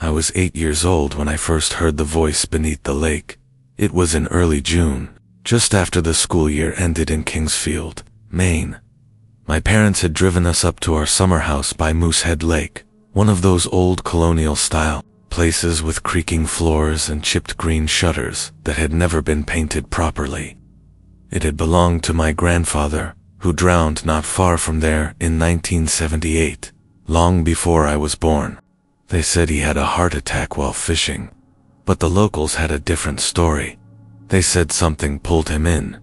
I was 8 years old when I first heard the voice beneath the lake. It was in early June, just after the school year ended in Kingsfield, Maine. My parents had driven us up to our summer house by Moosehead Lake, one of those old colonial-style places with creaking floors and chipped green shutters that had never been painted properly. It had belonged to my grandfather, who drowned not far from there in 1978, long before I was born. They said he had a heart attack while fishing, but the locals had a different story. They said something pulled him in.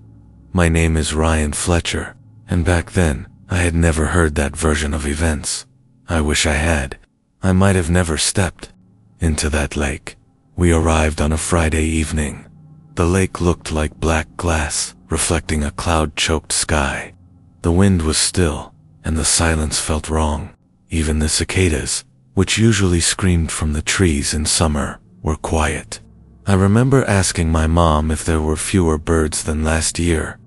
My name is Ryan Fletcher, and back then, I had never heard that version of events. I wish I had. I might have never stepped into that lake. We arrived on a Friday evening. The lake looked like black glass, reflecting a cloud-choked sky. The wind was still, and the silence felt wrong. Even the cicadas, which usually screamed from the trees in summer, were quiet. I remember asking my mom if there were fewer birds than last year.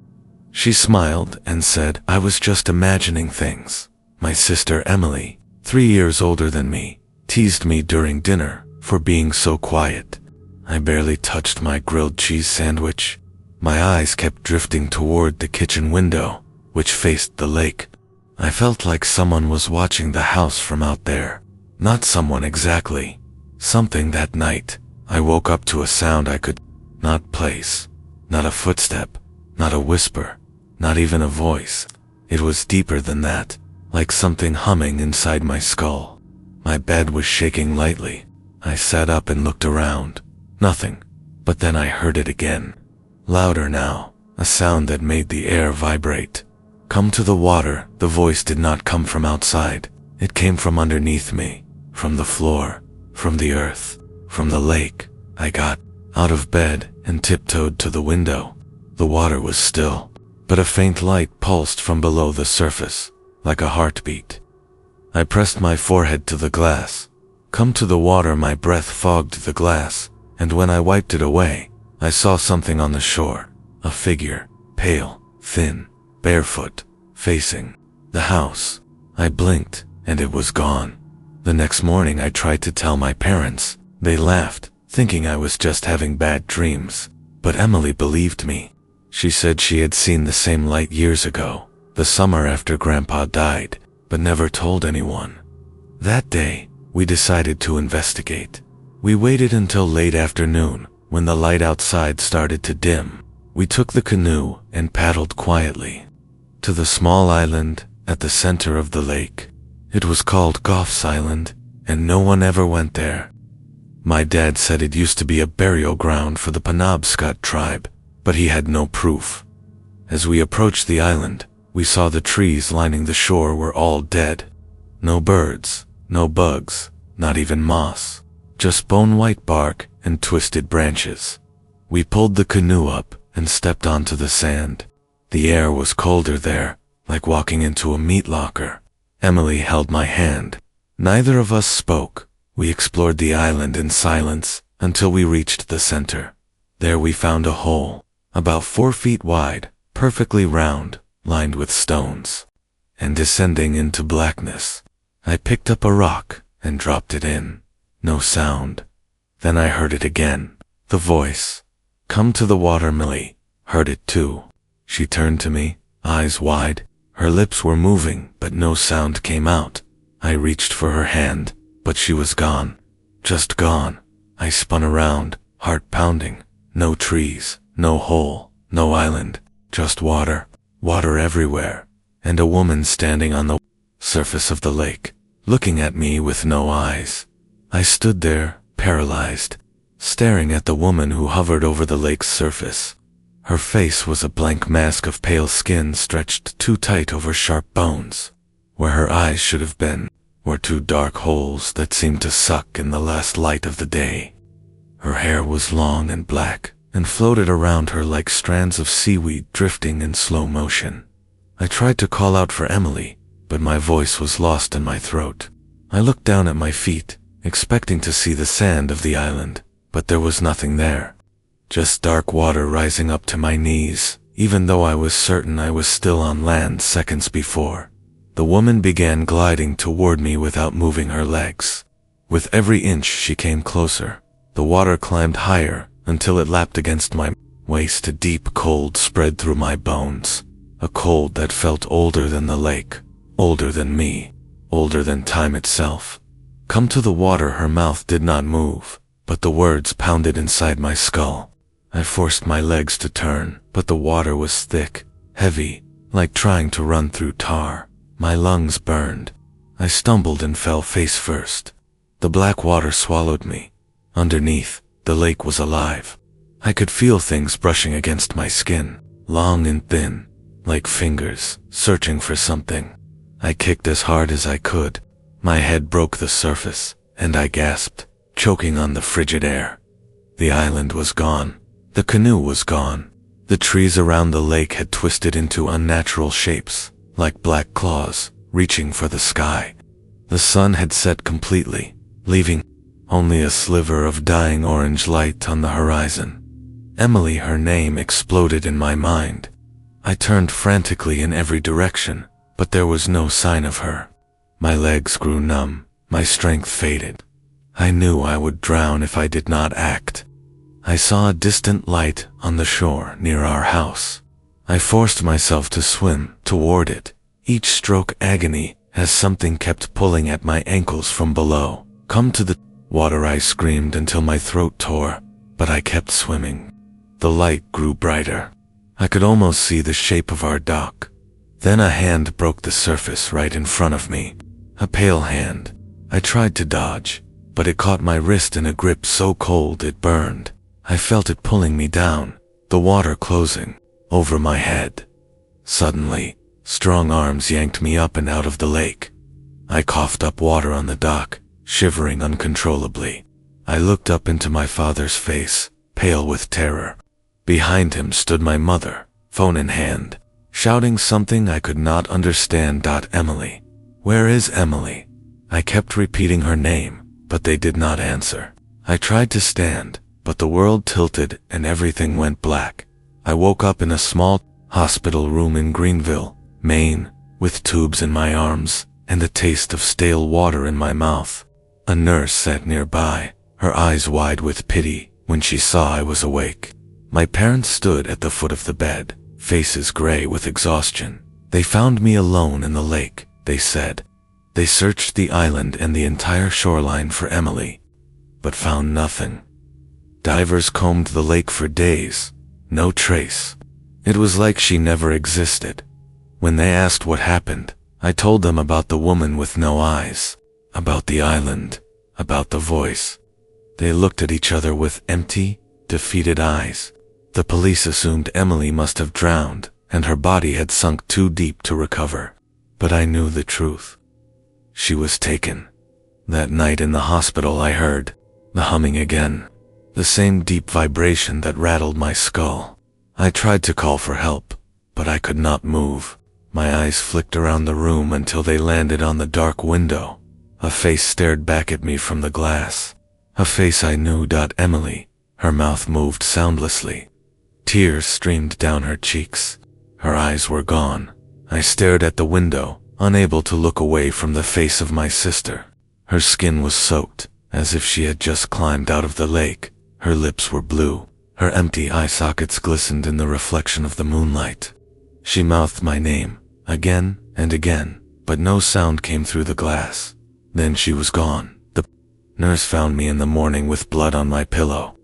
She smiled and said I was just imagining things. My sister Emily, 3 years older than me, teased me during dinner for being so quiet. I barely touched my grilled cheese sandwich. My eyes kept drifting toward the kitchen window, which faced the lake. I felt like someone was watching the house from out there. Not someone exactly. Something that night. I woke up to a sound I could not place. Not a footstep, not a whisper, not even a voice. It was deeper than that, like something humming inside my skull. My bed was shaking lightly. I sat up and looked around. Nothing. But then I heard it again. Louder now, a sound that made the air vibrate. Come to the water. The voice did not come from outside. It came from underneath me, from the floor, from the earth, from the lake. I got out of bed and tiptoed to the window. The water was still, but a faint light pulsed from below the surface, like a heartbeat. I pressed my forehead to the glass. Come to the water. My breath fogged the glass, and when I wiped it away, I saw something on the shore. A figure, pale, thin, barefoot, facing the house. I blinked, and it was gone. The next morning I tried to tell my parents. They laughed, thinking I was just having bad dreams. But Emily believed me. She said she had seen the same light years ago, the summer after Grandpa died, but never told anyone. That day, we decided to investigate. We waited until late afternoon, when the light outside started to dim. We took the canoe and paddled quietly to the small island at the center of the lake. It was called Goff's Island, and no one ever went there. My dad said it used to be a burial ground for the Penobscot tribe, but he had no proof. As we approached the island, we saw the trees lining the shore were all dead. No birds, no bugs, not even moss. Just bone-white bark and twisted branches. We pulled the canoe up and stepped onto the sand. The air was colder there, like walking into a meat locker. Emily held my hand. Neither of us spoke. We explored the island in silence until we reached the center. There we found a hole, about 4 feet wide, perfectly round, lined with stones, and descending into blackness. I picked up a rock and dropped it in. No sound. Then I heard it again. The voice. Come to the water. Millie heard it too. She turned to me, eyes wide. Her lips were moving, but no sound came out. I reached for her hand, but she was gone. Just gone. I spun around, heart pounding. No trees, no hole, no island, just water. Water everywhere, and a woman standing on the surface of the lake, looking at me with no eyes. I stood there, paralyzed, staring at the woman who hovered over the lake's surface. Her face was a blank mask of pale skin stretched too tight over sharp bones. Where her eyes should have been were 2 dark holes that seemed to suck in the last light of the day. Her hair was long and black, and floated around her like strands of seaweed drifting in slow motion. I tried to call out for Emily, but my voice was lost in my throat. I looked down at my feet, expecting to see the sand of the island, but there was nothing there. Just dark water rising up to my knees, even though I was certain I was still on land seconds before. The woman began gliding toward me without moving her legs. With every inch she came closer. The water climbed higher until it lapped against my waist. A deep cold spread through my bones. A cold that felt older than the lake, older than me, older than time itself. Come to the water. Her mouth did not move, but the words pounded inside my skull. I forced my legs to turn, but the water was thick, heavy, like trying to run through tar. My lungs burned. I stumbled and fell face first. The black water swallowed me. Underneath, the lake was alive. I could feel things brushing against my skin, long and thin, like fingers, searching for something. I kicked as hard as I could. My head broke the surface, and I gasped, choking on the frigid air. The island was gone. The canoe was gone. The trees around the lake had twisted into unnatural shapes, like black claws, reaching for the sky. The sun had set completely, leaving only a sliver of dying orange light on the horizon. Emily, her name exploded in my mind. I turned frantically in every direction, but there was no sign of her. My legs grew numb, my strength faded. I knew I would drown if I did not act. I saw a distant light on the shore near our house. I forced myself to swim toward it, each stroke agony as something kept pulling at my ankles from below. Come to the water, I screamed until my throat tore, but I kept swimming. The light grew brighter. I could almost see the shape of our dock. Then a hand broke the surface right in front of me. A pale hand. I tried to dodge, but it caught my wrist in a grip so cold it burned. I felt it pulling me down, the water closing over my head. Suddenly, strong arms yanked me up and out of the lake. I coughed up water on the dock, shivering uncontrollably. I looked up into my father's face, pale with terror. Behind him stood my mother, phone in hand, shouting something I could not understand. Emily. Where is Emily? I kept repeating her name, but they did not answer. I tried to stand, but the world tilted and everything went black. I woke up in a small hospital room in Greenville, Maine, with tubes in my arms and the taste of stale water in my mouth. A nurse sat nearby, her eyes wide with pity when she saw I was awake. My parents stood at the foot of the bed, faces gray with exhaustion. They found me alone in the lake, they said. They searched the island and the entire shoreline for Emily, but found nothing. Divers combed the lake for days, no trace. It was like she never existed. When they asked what happened, I told them about the woman with no eyes, about the island, about the voice. They looked at each other with empty, defeated eyes. The police assumed Emily must have drowned, and her body had sunk too deep to recover. But I knew the truth. She was taken. That night in the hospital I heard the humming again, the same deep vibration that rattled my skull. I tried to call for help, but I could not move. My eyes flicked around the room until they landed on the dark window. A face stared back at me from the glass. A face I knew. Emily. Her mouth moved soundlessly. Tears streamed down her cheeks. Her eyes were gone. I stared at the window, unable to look away from the face of my sister. Her skin was soaked, as if she had just climbed out of the lake. Her lips were blue. Her empty eye sockets glistened in the reflection of the moonlight. She mouthed my name, again and again, but no sound came through the glass. Then she was gone. The nurse found me in the morning with blood on my pillow.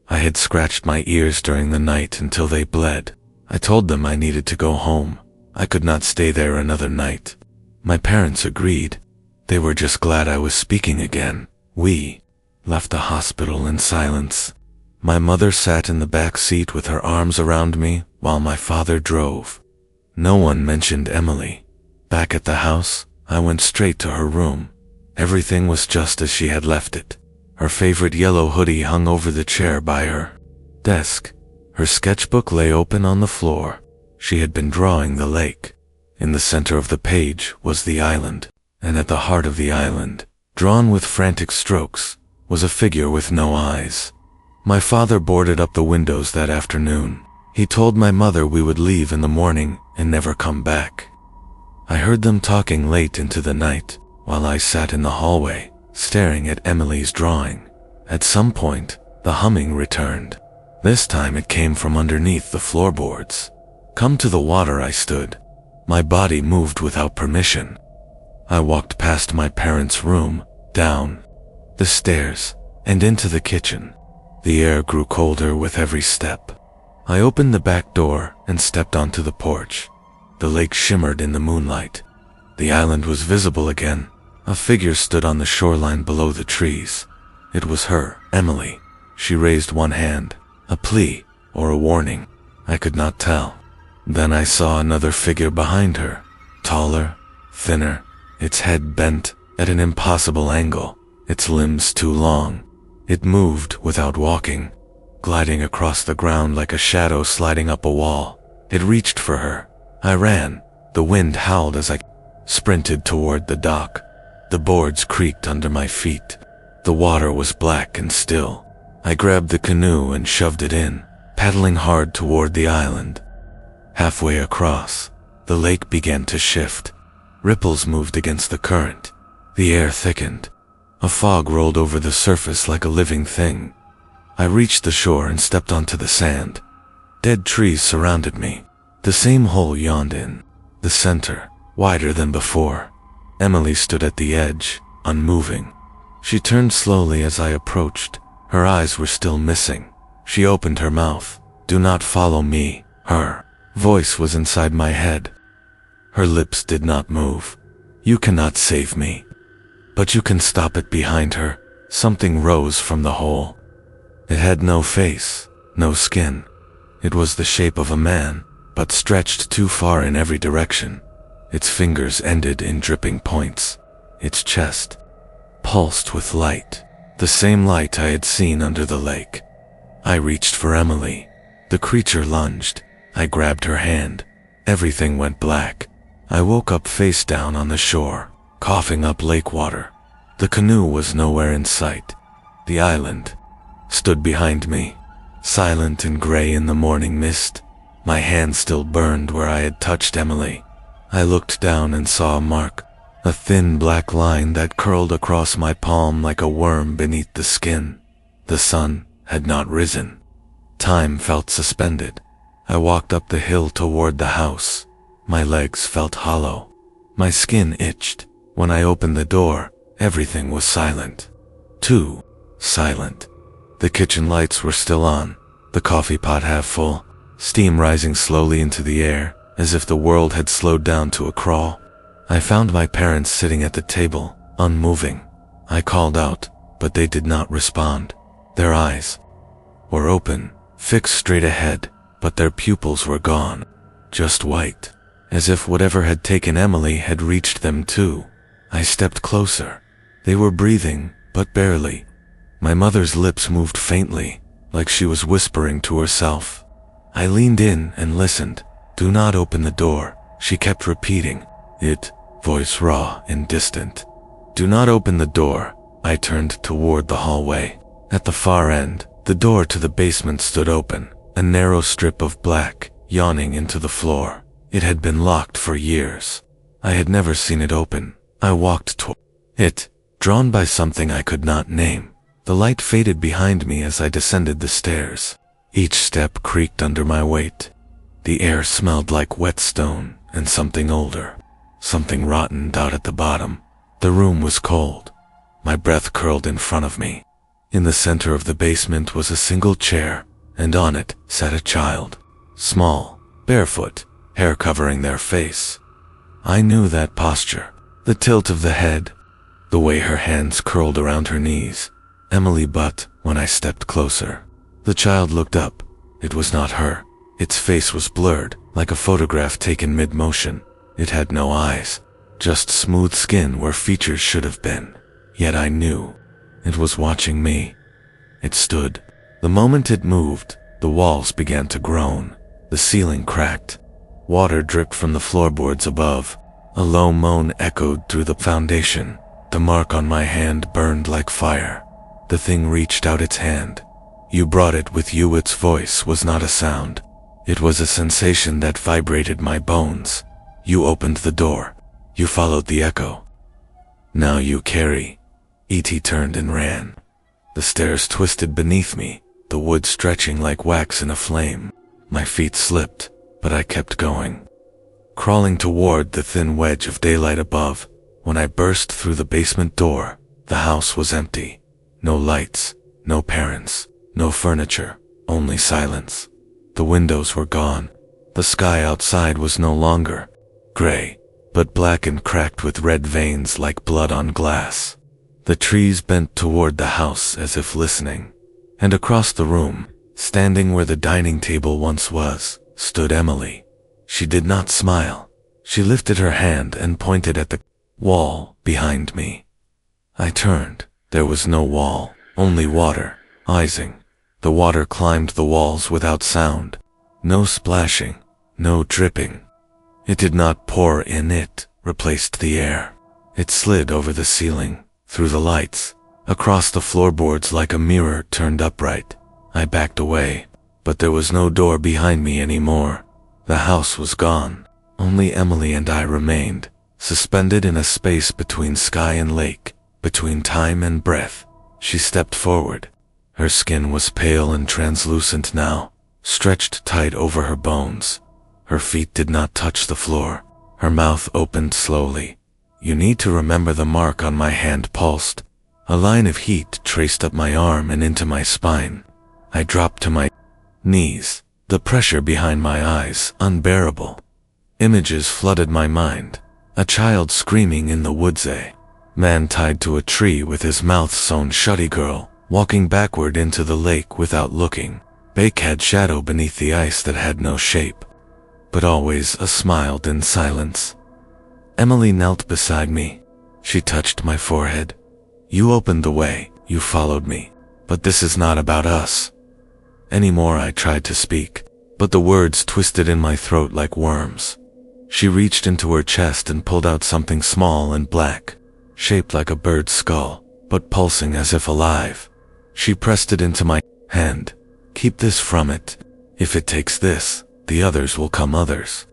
I had scratched my ears during the night until they bled. I told them I needed to go home. I could not stay there another night. My parents agreed. They were just glad I was speaking again. We left the hospital in silence. My mother sat in the back seat with her arms around me while my father drove. No one mentioned Emily. Back at the house, I went straight to her room. Everything was just as she had left it. Her favorite yellow hoodie hung over the chair by her desk. Her sketchbook lay open on the floor. She had been drawing the lake. In the center of the page was the island, and at the heart of the island, drawn with frantic strokes, was a figure with no eyes. My father boarded up the windows that afternoon. He told my mother we would leave in the morning and never come back. I heard them talking late into the night while I sat in the hallway, staring at Emily's drawing. At some point, the humming returned. This time it came from underneath the floorboards. "Come to the water," I stood. My body moved without permission. I walked past my parents' room, down the stairs, and into the kitchen. The air grew colder with every step. I opened the back door and stepped onto the porch. The lake shimmered in the moonlight. The island was visible again. A figure stood on the shoreline below the trees. It was her, Emily. She raised one hand, a plea or a warning. I could not tell. Then I saw another figure behind her, taller, thinner, its head bent at an impossible angle, its limbs too long. It moved without walking, gliding across the ground like a shadow sliding up a wall. It reached for her. I ran. The wind howled as I sprinted toward the dock. The boards creaked under my feet. The water was black and still. I grabbed the canoe and shoved it in, paddling hard toward the island. Halfway across, the lake began to shift. Ripples moved against the current. The air thickened. A fog rolled over the surface like a living thing. I reached the shore and stepped onto the sand. Dead trees surrounded me. The same hole yawned in the center, wider than before. Emily stood at the edge, unmoving. She turned slowly as I approached. Her eyes were still missing. She opened her mouth. "Do not follow me." Her voice was inside my head. Her lips did not move. "You cannot save me." "But you can stop it." Behind her, something rose from the hole. It had no face, no skin. It was the shape of a man, but stretched too far in every direction. Its fingers ended in dripping points. Its chest pulsed with light, the same light I had seen under the lake. I reached for Emily. The creature lunged. I grabbed her hand. Everything went black. I woke up face down on the shore, coughing up lake water. The canoe was nowhere in sight. The island stood behind me, silent and gray in the morning mist. My hand still burned where I had touched Emily. I looked down and saw a mark, a thin black line that curled across my palm like a worm beneath the skin. The sun had not risen. Time felt suspended. I walked up the hill toward the house. My legs felt hollow. My skin itched. When I opened the door, everything was silent. Too silent. The kitchen lights were still on, the coffee pot half full, steam rising slowly into the air, as if the world had slowed down to a crawl. I found my parents sitting at the table, unmoving. I called out, but they did not respond. Their eyes were open, fixed straight ahead, but their pupils were gone, just white, as if whatever had taken Emily had reached them too. I stepped closer. They were breathing, but barely. My mother's lips moved faintly, like she was whispering to herself. I leaned in and listened. "Do not open the door," she kept repeating. It, voice raw and distant. "Do not open the door." I turned toward the hallway. At the far end, the door to the basement stood open, a narrow strip of black, yawning into the floor. It had been locked for years. I had never seen it open. I walked toward it, drawn by something I could not name. The light faded behind me as I descended the stairs. Each step creaked under my weight. The air smelled like wet stone and something older, something rotted out at the bottom. The room was cold. My breath curled in front of me. In the center of the basement was a single chair, and on it sat a child. Small, barefoot, hair covering their face. I knew that posture, the tilt of the head, the way her hands curled around her knees. Emily, but when I stepped closer, the child looked up. It was not her. Its face was blurred, like a photograph taken mid-motion. It had no eyes, just smooth skin where features should have been. Yet I knew it was watching me. It stood. The moment it moved, the walls began to groan. The ceiling cracked. Water dripped from the floorboards above. A low moan echoed through the foundation. The mark on my hand burned like fire. The thing reached out its hand. "You brought it with you." Its voice was not a sound. It was a sensation that vibrated my bones. "You opened the door. You followed the echo. Now you carry E.T. turned and ran. The stairs twisted beneath me, the wood stretching like wax in a flame. My feet slipped, but I kept going, crawling toward the thin wedge of daylight above. When I burst through the basement door, the house was empty. No lights, no parents, no furniture, only silence. The windows were gone. The sky outside was no longer gray, but black and cracked with red veins like blood on glass. The trees bent toward the house as if listening. And across the room, standing where the dining table once was, stood Emily. She did not smile. She lifted her hand and pointed at the wall behind me. I turned. There was no wall, only water, icing. The water climbed the walls without sound. No splashing, no dripping. It did not pour in, it replaced the air. It slid over the ceiling, through the lights, across the floorboards like a mirror turned upright. I backed away, but there was no door behind me anymore. The house was gone. Only Emily and I remained, suspended in a space between sky and lake, between time and breath. She stepped forward. Her skin was pale and translucent now, stretched tight over her bones. Her feet did not touch the floor. Her mouth opened slowly. You need to remember the mark on my hand pulsed. A line of heat traced up my arm and into my spine. I dropped to my knees, the pressure behind my eyes unbearable. Images flooded my mind. A child screaming in the woods, a man tied to a tree with his mouth sewn shut, a girl walking backward into the lake without looking. Bake had shadow beneath the ice that had no shape, but always a smiled in silence. Emily knelt beside me. She touched my forehead. You opened the way, you followed me, but this is not about us. Anymore. I tried to speak, but the words twisted in my throat like worms. She reached into her chest and pulled out something small and black, shaped like a bird's skull, but pulsing as if alive. She pressed it into my hand. Keep this from it. If it takes this, the others will come others.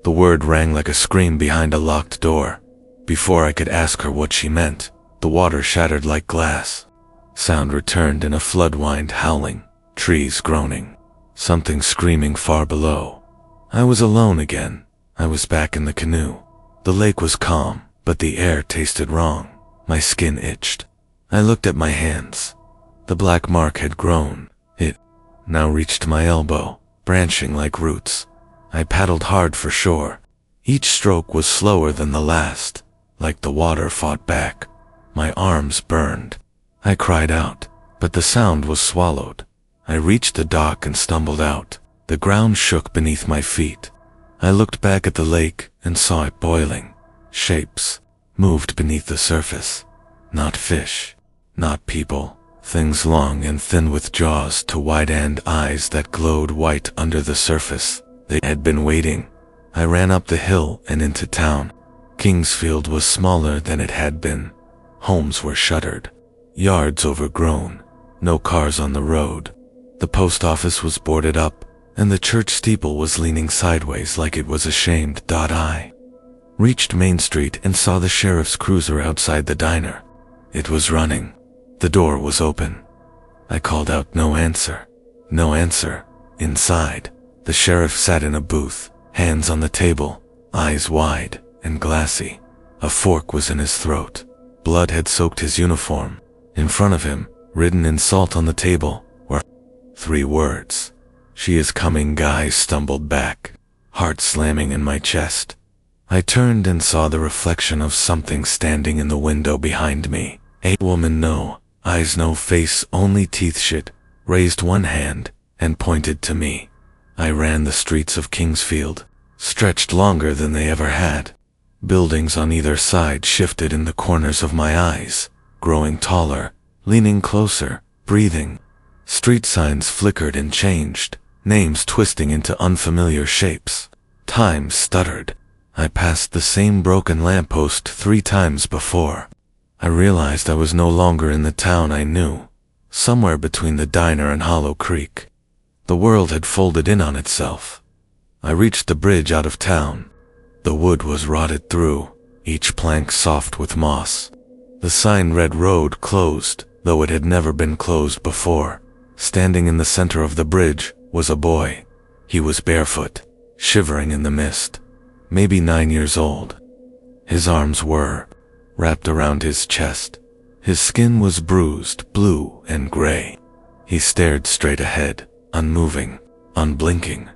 The word rang like a scream behind a locked door. Before I could ask her what she meant, the water shattered like glass. Sound returned in a floodwind howling, trees groaning, something screaming far below. I was alone again. I was back in the canoe. The lake was calm, but the air tasted wrong. My skin itched. I looked at my hands. The black mark had grown. It now reached my elbow, branching like roots. I paddled hard for shore. Each stroke was slower than the last, like the water fought back. My arms burned. I cried out, but the sound was swallowed. I reached the dock and stumbled out. The ground shook beneath my feet. I looked back at the lake and saw it boiling. Shapes moved beneath the surface. Not fish, not people. Things long and thin with jaws to wide and eyes that glowed white under the surface. They had been waiting. I ran up the hill and into town. Kingsfield was smaller than it had been. Homes were shuttered. Yards overgrown. No cars on the road. The post office was boarded up, and the church steeple was leaning sideways like it was ashamed. I reached Main Street and saw the sheriff's cruiser outside the diner. It was running. The door was open. I called out, no answer. No answer. Inside, the sheriff sat in a booth, hands on the table, eyes wide and glassy. A fork was in his throat. Blood had soaked his uniform. In front of him, written in salt on the table, were 3 words. She is coming. Guy stumbled back, heart slamming in my chest. I turned and saw the reflection of something standing in the window behind me. A woman, no eyes, no face, only teeth. Shit raised one hand and pointed to me. I ran the streets of Kingsfield, stretched longer than they ever had. Buildings on either side shifted in the corners of my eyes, growing taller, leaning closer, breathing. Street signs flickered and changed, names twisting into unfamiliar shapes. Time stuttered. I passed the same broken lamppost 3 times before. I realized I was no longer in the town I knew, somewhere between the diner and Hollow Creek. The world had folded in on itself. I reached the bridge out of town. The wood was rotted through, each plank soft with moss. The sign read "Road Closed," though it had never been closed before. Standing in the center of the bridge was a boy. He was barefoot, shivering in the mist, maybe 9 years old. His arms were wrapped around his chest. His skin was bruised, blue and gray. He stared straight ahead, unmoving, unblinking.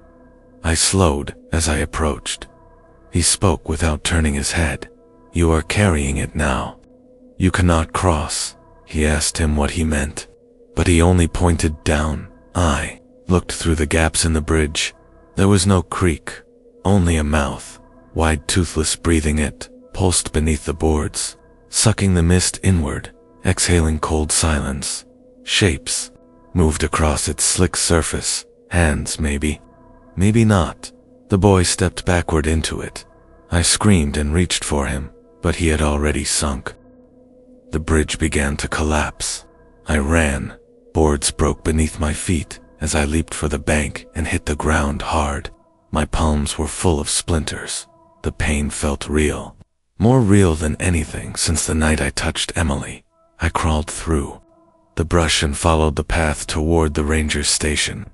I slowed as I approached. He spoke without turning his head. "You are carrying it now. You cannot cross." He asked him what he meant, but he only pointed down. I looked through the gaps in the bridge. There was no creek, only a mouth, wide, toothless, breathing. It pulsed beneath the boards, sucking the mist inward, exhaling cold silence. Shapes moved across its slick surface. Hands, maybe. Maybe not. The boy stepped backward into it. I screamed and reached for him, but he had already sunk. The bridge began to collapse. I ran. Boards broke beneath my feet as I leaped for the bank and hit the ground hard. My palms were full of splinters. The pain felt real. More real than anything since the night I touched Emily. I crawled through the brush and followed the path toward the ranger's station.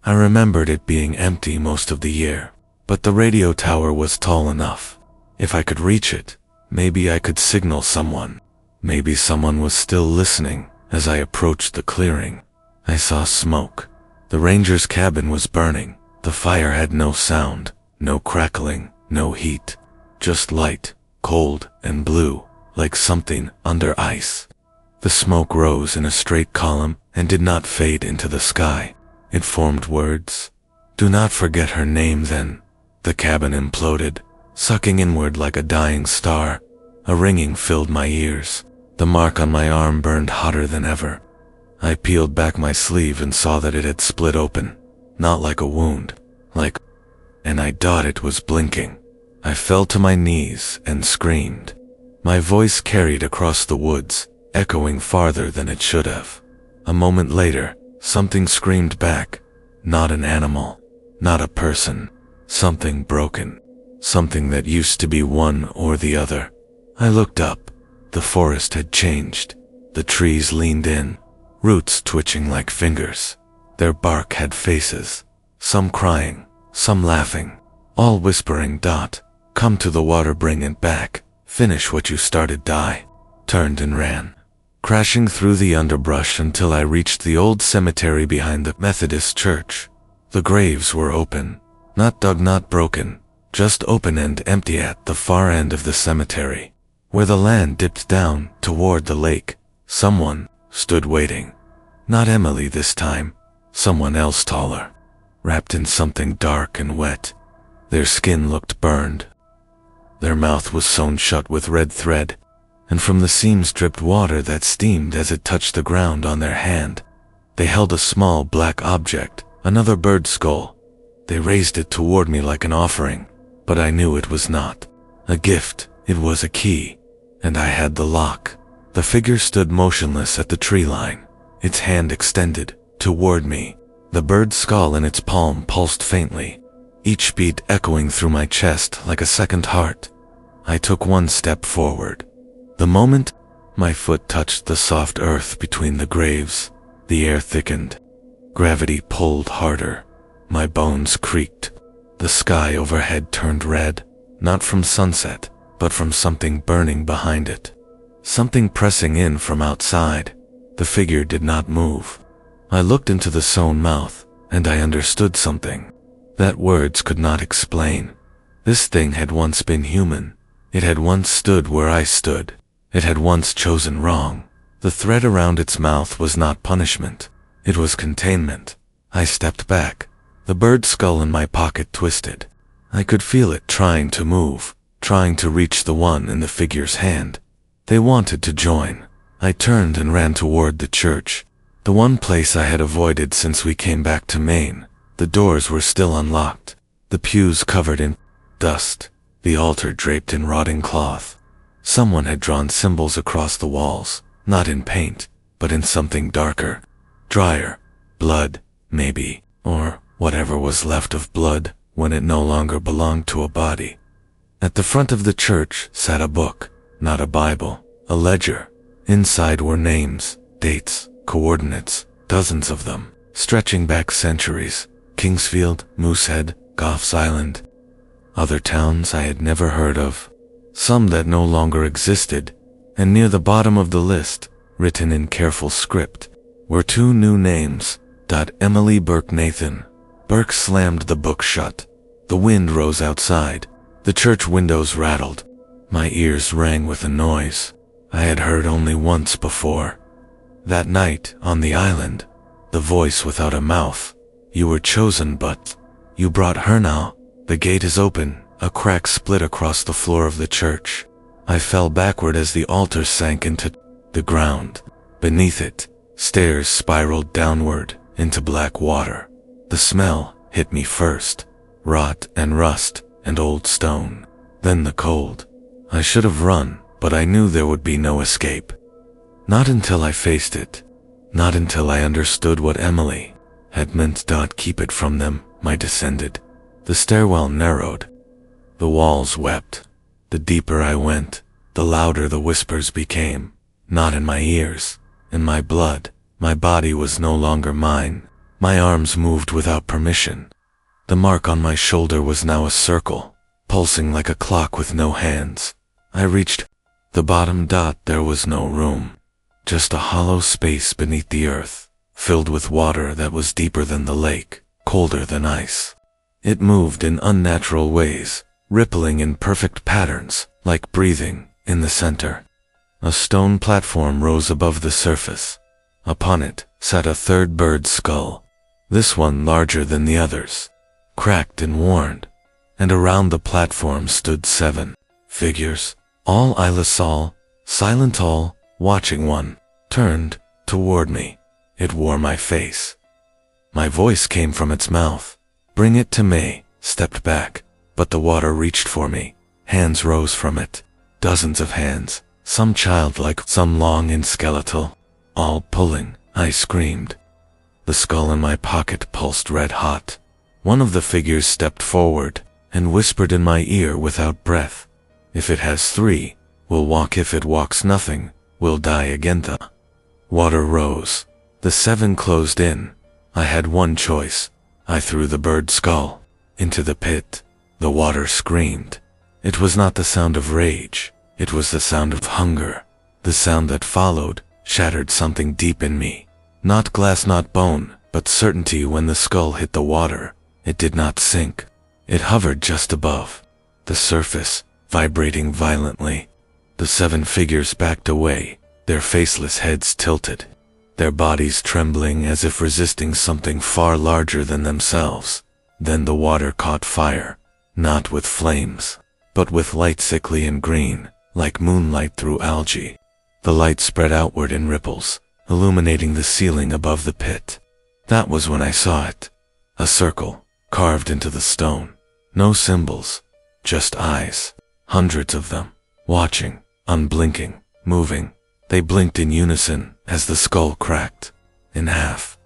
I remembered it being empty most of the year, but the radio tower was tall enough. If I could reach it, maybe I could signal someone. Maybe someone was still listening. As I approached the clearing, I saw smoke. The ranger's cabin was burning. The fire had no sound, no crackling, no heat, just light, cold and blue, like something under ice. The smoke rose in a straight column and did not fade into the sky. It formed words. "Do not forget her name then." The cabin imploded, sucking inward like a dying star. A ringing filled my ears. The mark on my arm burned hotter than ever. I peeled back my sleeve and saw that it had split open. Not like a wound, and I thought it was blinking. I fell to my knees and screamed. My voice carried across the woods, echoing farther than it should have. A moment later, something screamed back. Not an animal, not a person. Something broken. Something that used to be one or the other. I looked up. The forest had changed. The trees leaned in, roots twitching like fingers. Their bark had faces, some crying, some laughing, all whispering, "Come to the water, bring it back, finish what you started, die." Turned and ran, crashing through the underbrush until I reached the old cemetery behind the Methodist church. The graves were open, not dug, not broken, just open and empty at the far end of the cemetery. Where the land dipped down toward the lake, someone stood waiting. Not Emily this time, someone else taller, wrapped in something dark and wet. Their skin looked burned. Their mouth was sewn shut with red thread, and from the seams dripped water that steamed as it touched the ground on their hand. They held a small black object, another bird skull. They raised it toward me like an offering, but I knew it was not a gift. It was a key. And I had the lock. The figure stood motionless at the tree line, its hand extended toward me. The bird skull in its palm pulsed faintly, each beat echoing through my chest like a second heart. I took one step forward. The moment my foot touched the soft earth between the graves, the air thickened. Gravity pulled harder. My bones creaked. The sky overhead turned red, not from sunset, but from something burning behind it. Something pressing in from outside. The figure did not move. I looked into the sewn mouth, and I understood something that words could not explain. This thing had once been human. It had once stood where I stood. It had once chosen wrong. The thread around its mouth was not punishment. It was containment. I stepped back. The bird skull in my pocket twisted. I could feel it trying to move, trying to reach the one in the figure's hand. They wanted to join. I turned and ran toward the church, the one place I had avoided since we came back to Maine. The doors were still unlocked, the pews covered in dust, the altar draped in rotting cloth. Someone had drawn symbols across the walls, not in paint, but in something darker, drier, blood, maybe, or whatever was left of blood when it no longer belonged to a body. At the front of the church sat a book, not a Bible, a ledger. Inside were names, dates, coordinates, dozens of them, stretching back centuries. Kingsfield, Moosehead, Goff's Island. Other towns I had never heard of, some that no longer existed, and near the bottom of the list, written in careful script, were two new names. Emily Burke. Nathan Burke slammed the book shut. The wind rose outside. The church windows rattled. My ears rang with a noise I had heard only once before. That night, on the island, the voice without a mouth. You were chosen, but you brought her now. The gate is open. A crack split across the floor of the church. I fell backward as the altar sank into the ground. Beneath it, stairs spiraled downward into black water. The smell hit me first. Rot and rust and old stone. Then the cold. I should have run, but I knew there would be no escape. Not until I faced it. Not until I understood what Emily had meant. Keep it from them, I descended. The stairwell narrowed. The walls wept. The deeper I went, the louder the whispers became. Not in my ears, in my blood. My body was no longer mine. My arms moved without permission. The mark on my shoulder was now a circle, pulsing like a clock with no hands. I reached the bottom. There was no room. Just a hollow space beneath the earth, filled with water that was deeper than the lake, colder than ice. It moved in unnatural ways, rippling in perfect patterns, like breathing. In the center, a stone platform rose above the surface. Upon it sat a third bird's skull, this one larger than the others, cracked and worn, and around the platform stood 7 figures, all eyeless, silent, all watching. One turned toward me. It wore my face. My voice came from its mouth. Bring it to me. Stepped back, but the water reached for me. Hands rose from it. Dozens of hands, some childlike, some long and skeletal, all pulling. I screamed. The skull in my pocket pulsed red hot. One of the figures stepped forward and whispered in my ear without breath. If it has 3, we'll walk. If it walks nothing, we'll die again. The water rose. The 7 closed in. I had one choice. I threw the bird skull into the pit. The water screamed. It was not the sound of rage. It was the sound of hunger. The sound that followed shattered something deep in me. Not glass, not bone, but certainty. When the skull hit the water, it did not sink. It hovered just above the surface, vibrating violently. The 7 figures backed away, their faceless heads tilted, their bodies trembling as if resisting something far larger than themselves. Then the water caught fire, not with flames, but with light, sickly and green, like moonlight through algae. The light spread outward in ripples, illuminating the ceiling above the pit. That was when I saw it. A circle, carved into the stone. No symbols, just eyes. Hundreds of them, watching, unblinking, moving. They blinked in unison as the skull cracked in half.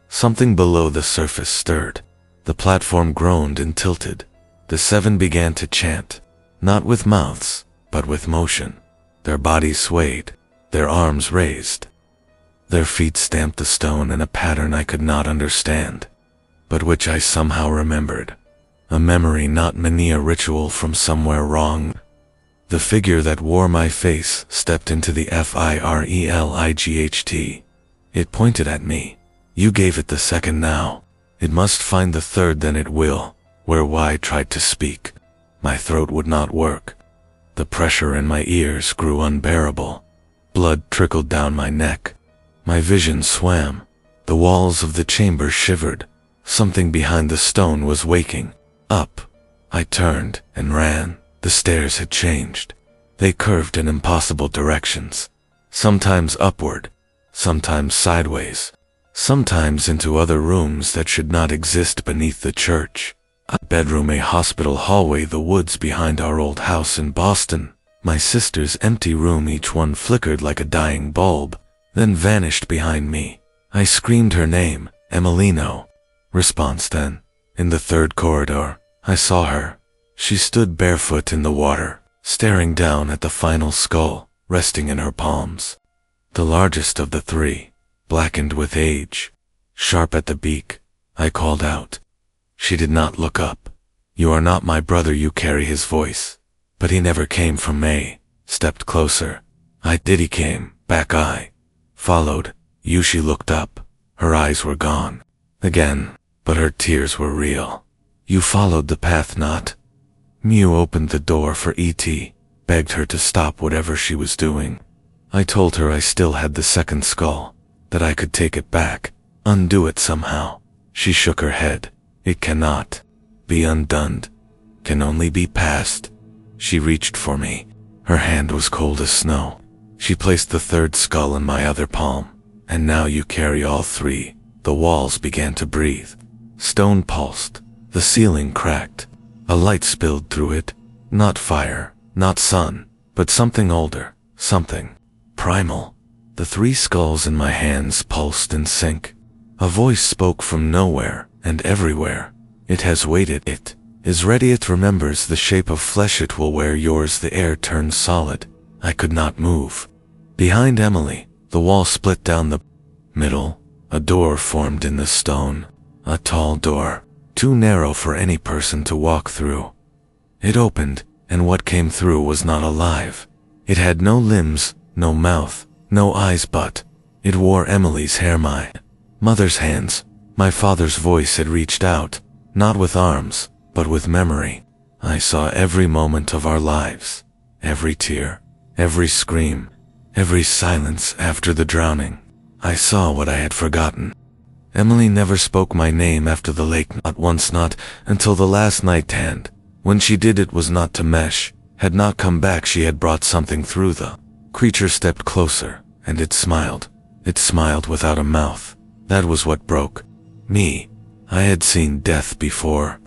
Something below the surface stirred. The platform groaned and tilted. The 7 began to chant, not with mouths, but with motion. Their bodies swayed, their arms raised. Their feet stamped the stone in a pattern I could not understand, but which I somehow remembered. A memory, not many, a ritual from somewhere wrong. The figure that wore my face stepped into the firelight. It pointed at me. You gave it the 2nd now. It must find the 3rd, then it will. Where I tried to speak. My throat would not work. The pressure in my ears grew unbearable. Blood trickled down my neck. My vision swam. The walls of the chamber shivered. Something behind the stone was waking up. I turned and ran. The stairs had changed. They curved in impossible directions. Sometimes upward, sometimes sideways, sometimes into other rooms that should not exist beneath the church. A bedroom, a hospital hallway, the woods behind our old house in Boston. My sister's empty room, each one flickered like a dying bulb, then vanished behind me. I screamed her name, Emily. No response. Then, in the 3rd corridor, I saw her. She stood barefoot in the water, staring down at the final skull. resting in her palms. The largest of the three, blackened with age, sharp at the beak. I called out. She did not look up. You are not my brother, you carry his voice. But he never came from May. Stepped closer. I did. He came, back. I followed. She looked up. Her eyes were gone. Again, but her tears were real. You followed the path, not? Mew opened the door for E.T., begged her to stop whatever she was doing. I told her I still had the second skull, that I could take it back, undo it somehow. She shook her head. It cannot be undone, can only be passed. She reached for me. Her hand was cold as snow. She placed the third skull in my other palm. And now you carry all three. The walls began to breathe. Stone pulsed. The ceiling cracked. A light spilled through it. Not fire, not sun, but something older, something primal. The three skulls in my hands pulsed in sync. A voice spoke from nowhere and everywhere. It has waited. It is ready. It remembers the shape of flesh. It will wear yours. The air turned solid. I could not move. Behind Emily, the wall split down the middle. A door formed in the stone. A tall door, too narrow for any person to walk through. It opened, and what came through was not alive. It had no limbs, no mouth, no eyes, but it wore Emily's hair. My mother's hands. My father's voice had reached out, not with arms, but with memory. I saw every moment of our lives, every tear, every scream, every silence after the drowning. I saw what I had forgotten. Emily never spoke my name after the lake, not once, not until the last night, and when she did, it was not to mesh, had not come back. She had brought something through. The creature stepped closer, and it smiled. It smiled without a mouth. That was what broke me. I had seen death before.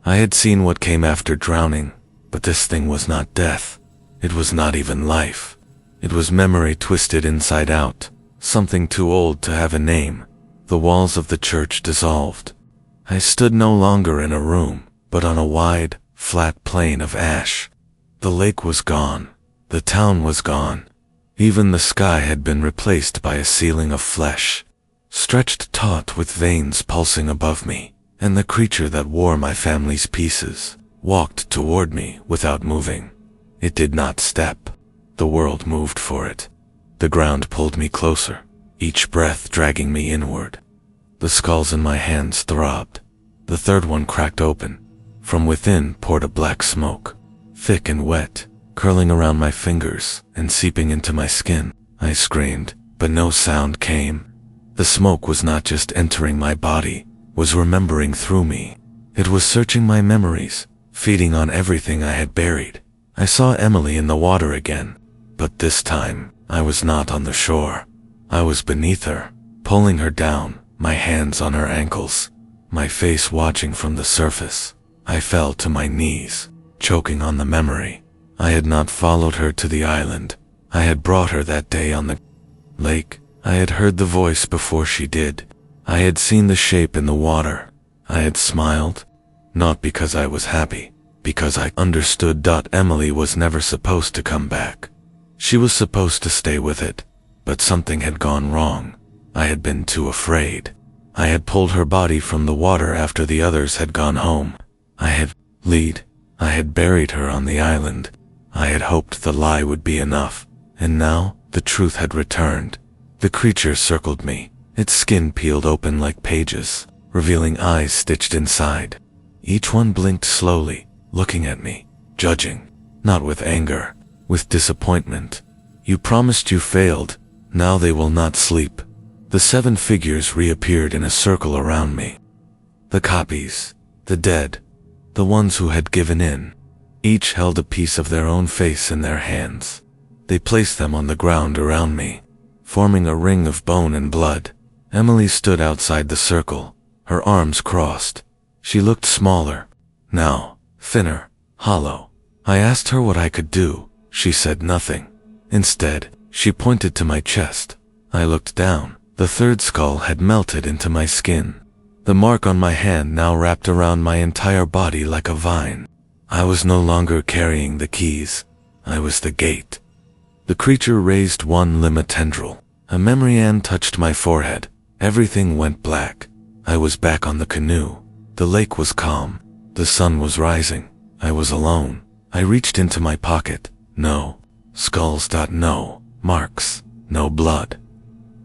I had seen what came after drowning, but this thing was not death. It was not even life. It was memory twisted inside out, something too old to have a name. The walls of the church dissolved. I stood no longer in a room, but on a wide, flat plain of ash. The lake was gone. The town was gone. Even the sky had been replaced by a ceiling of flesh, stretched taut with veins pulsing above me, and the creature that wore my family's pieces walked toward me without moving. It did not step. The world moved for it. The ground pulled me closer, each breath dragging me inward. The skulls in my hands throbbed. The third one cracked open. From within poured a black smoke, thick and wet, curling around my fingers and seeping into my skin. I screamed, but no sound came. The smoke was not just entering my body, was remembering through me. It was searching my memories, feeding on everything I had buried. I saw Emily in the water again, but this time, I was not on the shore. I was beneath her, pulling her down, my hands on her ankles, my face watching from the surface. I fell to my knees, choking on the memory. I had not followed her to the island. I had brought her that day on the lake. I had heard the voice before she did. I had seen the shape in the water. I had smiled, not because I was happy, because I understood. Emily was never supposed to come back. She was supposed to stay with it, but something had gone wrong. I had been too afraid. I had pulled her body from the water after the others had gone home. I had buried her on the island. I had hoped the lie would be enough, and now the truth had returned. The creature circled me, its skin peeled open like pages, revealing eyes stitched inside. Each one blinked slowly, looking at me, judging, not with anger, with disappointment. You promised, you failed. Now they will not sleep. The 7 figures reappeared in a circle around me. The copies, the dead, the ones who had given in. Each held a piece of their own face in their hands. They placed them on the ground around me, forming a ring of bone and blood. Emily stood outside the circle, her arms crossed. She looked smaller, now thinner, hollow. I asked her what I could do. She said nothing. Instead, she pointed to my chest. I looked down. The third skull had melted into my skin. The mark on my hand now wrapped around my entire body like a vine. I was no longer carrying the keys. I was the gate. The creature raised one limb a tendril. A memory hand touched my forehead. Everything went black. I was back on the canoe. The lake was calm. The sun was rising. I was alone. I reached into my pocket. No skulls. No marks. No blood.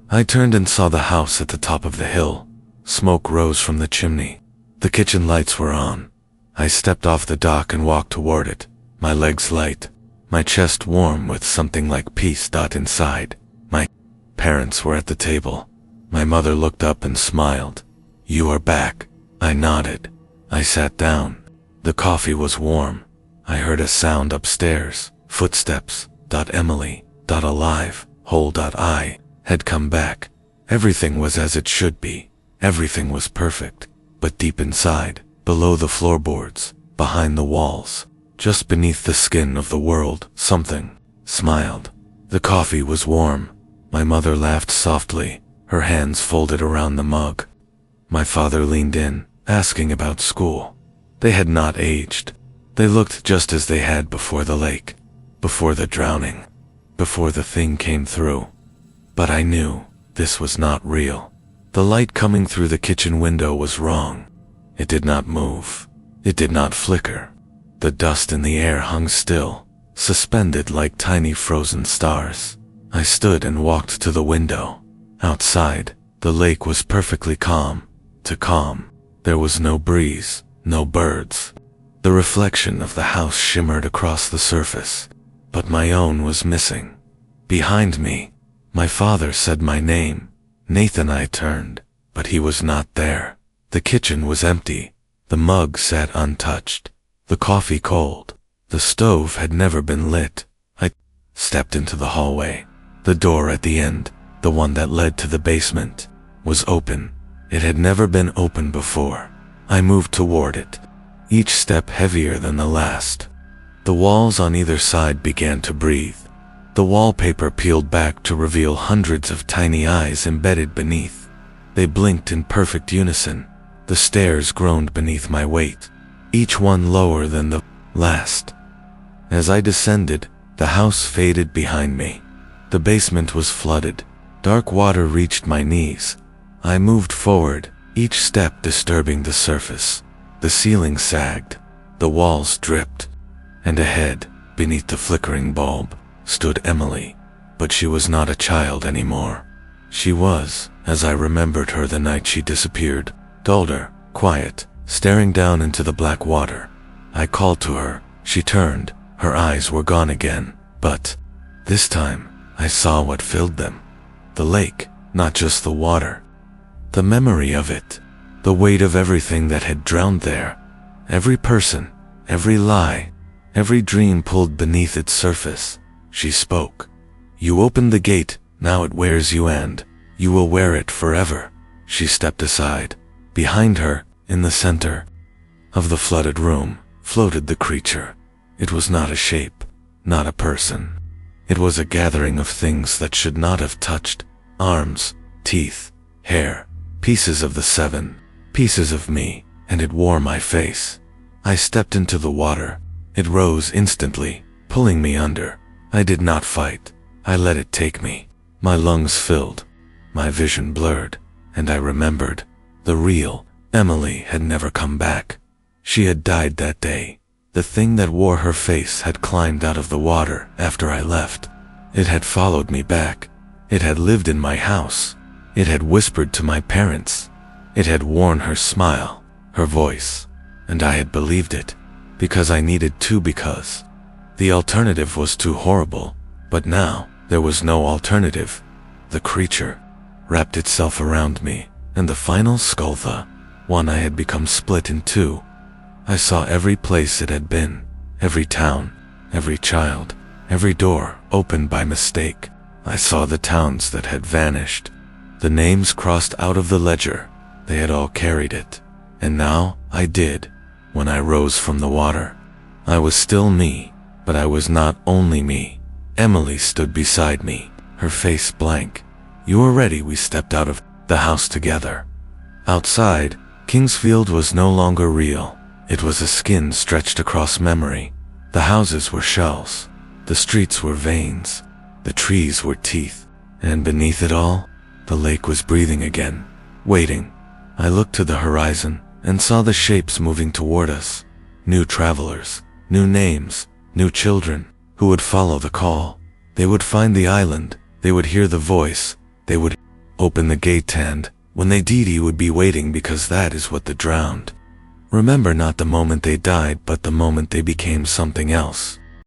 I turned and saw the house at the top of the hill. Smoke rose from the chimney. The kitchen lights were on. I stepped off the dock and walked toward it, my legs light, my chest warm with something like peace. Inside, my parents were at the table. My mother looked up and smiled. "You are back." I nodded. I sat down. The coffee was warm. I heard a sound upstairs. Footsteps. Emily. Alive. Whole. I had come back. Everything was as it should be. Everything was perfect. But deep inside, below the floorboards, behind the walls, just beneath the skin of the world, something smiled. The coffee was warm. My mother laughed softly, her hands folded around the mug. My father leaned in, asking about school. They had not aged. They looked just as they had before the lake, before the drowning, before the thing came through. But I knew this was not real. The light coming through the kitchen window was wrong. It did not move. It did not flicker. The dust in the air hung still, suspended like tiny frozen stars. I stood and walked to the window. Outside, the lake was perfectly calm. Too calm. There was no breeze, no birds. The reflection of the house shimmered across the surface, but my own was missing. Behind me, my father said my name. Nathan. I turned, but he was not there. The kitchen was empty. The mug sat untouched. The coffee cold. The stove had never been lit. I stepped into the hallway. The door at the end, the one that led to the basement, was open. It had never been open before. I moved toward it, each step heavier than the last. The walls on either side began to breathe. The wallpaper peeled back to reveal hundreds of tiny eyes embedded beneath. They blinked in perfect unison. The stairs groaned beneath my weight, each one lower than the last. As I descended, the house faded behind me. The basement was flooded. Dark water reached my knees. I moved forward, each step disturbing the surface. The ceiling sagged. The walls dripped. And ahead, beneath the flickering bulb, stood Emily. But she was not a child anymore. She was, as I remembered her the night she disappeared, older, quiet, staring down into the black water. I called to her. She turned. Her eyes were gone again. But this time, I saw what filled them. The lake, not just the water. The memory of it. The weight of everything that had drowned there. Every person, every lie, every dream pulled beneath its surface. She spoke. "You opened the gate, now it wears you and you will wear it forever." She stepped aside. Behind her, in the center of the flooded room, floated the creature. It was not a shape, not a person. It was a gathering of things that should not have touched. Arms, teeth, hair, pieces of the seven, pieces of me, and it wore my face. I stepped into the water. It rose instantly, pulling me under. I did not fight. I let it take me. My lungs filled, my vision blurred, and I remembered. The real Emily had never come back. She had died that day. The thing that wore her face had climbed out of the water after I left. It had followed me back. It had lived in my house. It had whispered to my parents. It had worn her smile, her voice, and I had believed it, because I needed to, because the alternative was too horrible. But now, there was no alternative. The creature wrapped itself around me, and the final skull, the one I had become, split in two. I saw every place it had been, every town, every child, every door opened by mistake. I saw the towns that had vanished. The names crossed out of the ledger. They had all carried it. And now I did. When I rose from the water, I was still me, but I was not only me. Emily stood beside me, her face blank. "You were ready." We stepped out of the house together. Outside, Kingsfield was no longer real. It was a skin stretched across memory. The houses were shells. The streets were veins. The trees were teeth, and beneath it all, the lake was breathing again, waiting. I looked to the horizon and saw the shapes moving toward us. New travelers, new names, new children, who would follow the call. They would find the island, they would hear the voice, they would open the gate, and when they did, he would be waiting, because that is what the drowned remember, not the moment they died, but the moment they became something else.